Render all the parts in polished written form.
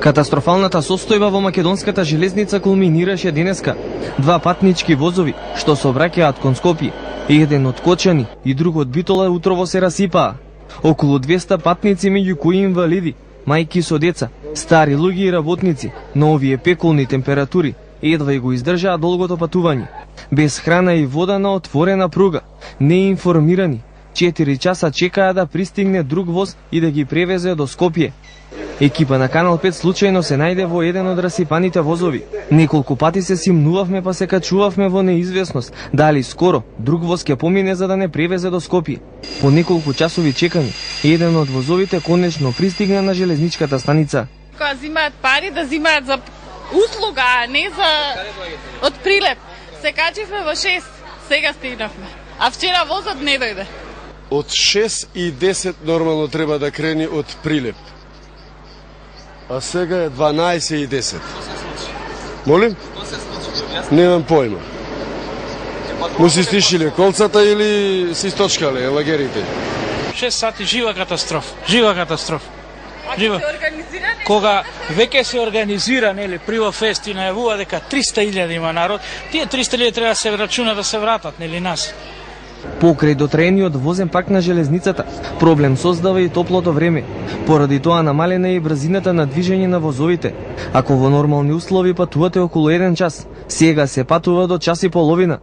Катастрофалната состојба во македонската железница кулминираше денеска. Два патнички возови што сообраќаат кон Скопје, еден од Кочани и друг од Битола утрово се расипаа. Околу 200 патници, меѓу кои инвалиди, мајки со деца, стари луѓе и работници, на овие пеколни температури едва и го издржаа долгото патување. Без храна и вода на отворена пруга, неинформирани, 4 часа чекаа да пристигне друг воз и да ги превезе до Скопје. Екипа на Канал 5 случајно се најде во еден од расипаните возови. Неколку пати се симнувавме па се качувавме во неизвестност дали скоро друг воз ќе помине за да не превезе до Скопје. По неколку часови чекање, еден од возовите конечно пристигна на железничката станица. Кога зимаат пари, да зимаат за услуга, а не за од Прилеп. Се качивме во 6, сега стигнавме. А вчера возот не дојде. Од 6:10 нормално треба да крени од Прилеп. А сега е 12:10. Молим? Немам појма. Му си стишиле колцата или си сточкале лагерите? 6 сати жива катастрофа. Жива катастрофа. Жива. Кога веќе се организира, нели, Приво фест и најавува дека 300.000 има народ, тие 300.000 треба да се рачуна да се вратат, нели, нас. Покрај дотреениот возен парк на железницата, проблем создава и топлото време. Поради тоа намалена и брзината на движење на возовите. Ако во нормални услови патувате околу 1 час, сега се патува до час и половина.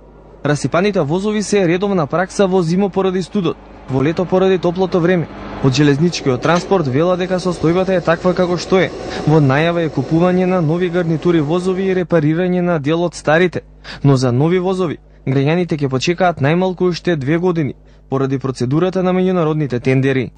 Расипаните возови се редовна пракса во зимо поради студот, во лето поради топлото време. Од железничкиот транспорт вела дека состојбата е таква како што е. Во најава е купување на нови гарнитури возови и репарирање на дел од старите. Но за нови возови граѓаните ќе почекаат најмалку уште 2 години, поради процедурата на меѓународните тендери.